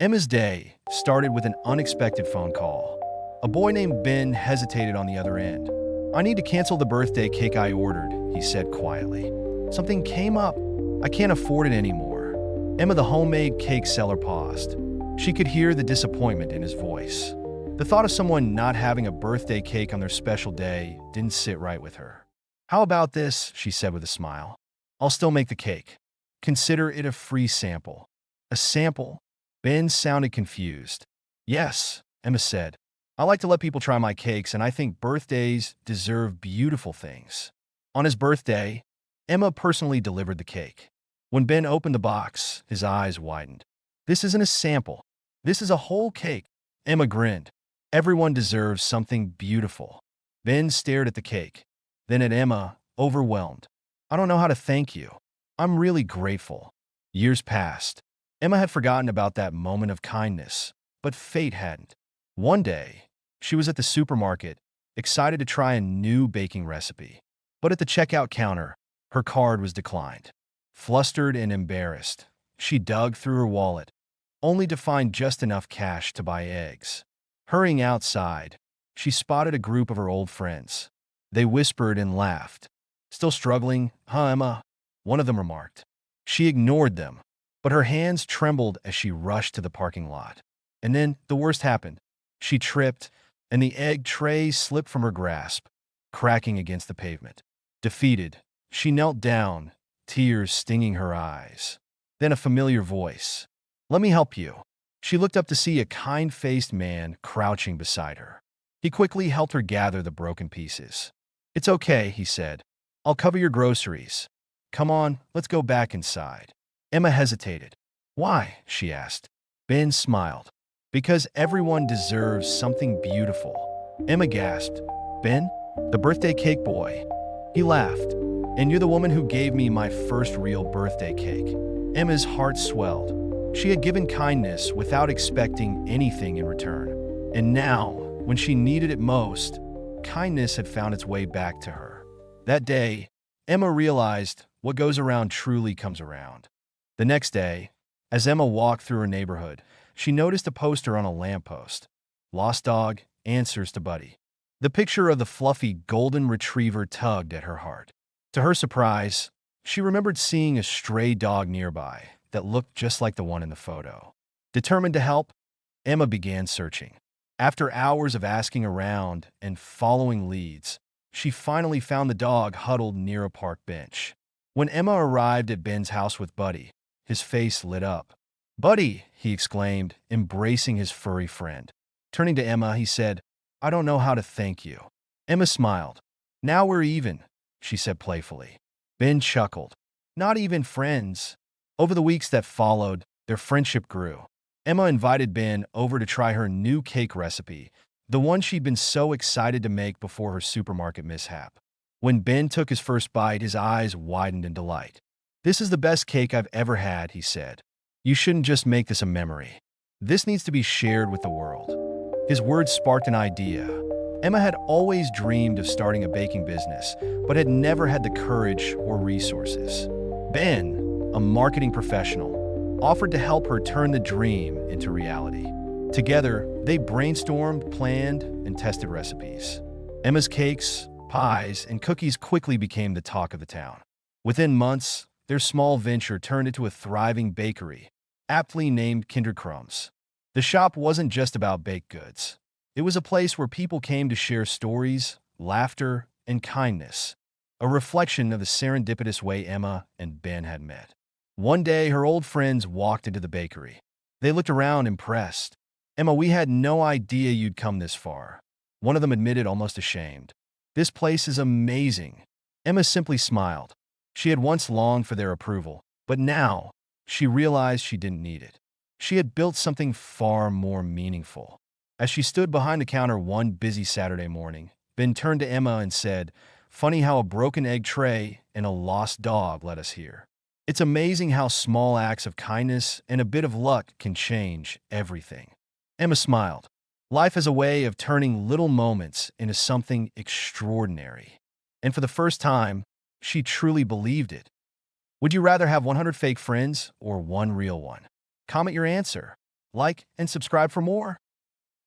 Emma's day started with an unexpected phone call. A boy named Ben hesitated on the other end. "I need to cancel the birthday cake I ordered," he said quietly. "Something came up. I can't afford it anymore." Emma, the homemade cake seller, paused. She could hear the disappointment in his voice. The thought of someone not having a birthday cake on their special day didn't sit right with her. "How about this?" she said with a smile. "I'll still make the cake. Consider it a free sample." "A sample?" Ben sounded confused. "Yes," Emma said. "I like to let people try my cakes, and I think birthdays deserve beautiful things." On his birthday, Emma personally delivered the cake. When Ben opened the box, his eyes widened. "This isn't a sample. This is a whole cake." Emma grinned. "Everyone deserves something beautiful." Ben stared at the cake, then at Emma, overwhelmed. "I don't know how to thank you. I'm really grateful." Years passed. Emma had forgotten about that moment of kindness, but fate hadn't. One day, she was at the supermarket, excited to try a new baking recipe. But at the checkout counter, her card was declined. Flustered and embarrassed, she dug through her wallet, only to find just enough cash to buy eggs. Hurrying outside, she spotted a group of her old friends. They whispered and laughed. "Still struggling, huh, Emma?" one of them remarked. She ignored them, but her hands trembled as she rushed to the parking lot. And then the worst happened. She tripped, and the egg tray slipped from her grasp, cracking against the pavement. Defeated, she knelt down, tears stinging her eyes. Then a familiar voice. "Let me help you." She looked up to see a kind-faced man crouching beside her. He quickly helped her gather the broken pieces. "It's okay," he said. "I'll cover your groceries. Come on, let's go back inside." Emma hesitated. "Why?" she asked. Ben smiled. "Because everyone deserves something beautiful." Emma gasped. "Ben? The birthday cake boy?" He laughed. "And you're the woman who gave me my first real birthday cake." Emma's heart swelled. She had given kindness without expecting anything in return. And now, when she needed it most, kindness had found its way back to her. That day, Emma realized what goes around truly comes around. The next day, as Emma walked through her neighborhood, she noticed a poster on a lamppost. "Lost dog, answers to Buddy." The picture of the fluffy golden retriever tugged at her heart. To her surprise, she remembered seeing a stray dog nearby that looked just like the one in the photo. Determined to help, Emma began searching. After hours of asking around and following leads, she finally found the dog huddled near a park bench. When Emma arrived at Ben's house with Buddy, his face lit up. "Buddy!" he exclaimed, embracing his furry friend. Turning to Emma, he said, "I don't know how to thank you." Emma smiled. "Now we're even," she said playfully. Ben chuckled. "Not even friends." Over the weeks that followed, their friendship grew. Emma invited Ben over to try her new cake recipe, the one she'd been so excited to make before her supermarket mishap. When Ben took his first bite, his eyes widened in delight. "This is the best cake I've ever had," he said. "You shouldn't just make this a memory. This needs to be shared with the world." His words sparked an idea. Emma had always dreamed of starting a baking business, but had never had the courage or resources. Ben, a marketing professional, offered to help her turn the dream into reality. Together, they brainstormed, planned, and tested recipes. Emma's cakes, pies, and cookies quickly became the talk of the town. Within months, their small venture turned into a thriving bakery, aptly named KINDRED CRUMBS. The shop wasn't just about baked goods. It was a place where people came to share stories, laughter, and kindness, a reflection of the serendipitous way Emma and Ben had met. One day, her old friends walked into the bakery. They looked around, impressed. "Emma, we had no idea you'd come this far," one of them admitted, almost ashamed. "This place is amazing." Emma simply smiled. She had once longed for their approval, but now she realized she didn't need it. She had built something far more meaningful. As she stood behind the counter one busy Saturday morning, Ben turned to Emma and said, "Funny how a broken egg tray and a lost dog led us here. It's amazing how small acts of kindness and a bit of luck can change everything." Emma smiled. Life has a way of turning little moments into something extraordinary. And for the first time, she truly believed it. Would you rather have 100 fake friends or one real one? Comment your answer. Like and subscribe for more.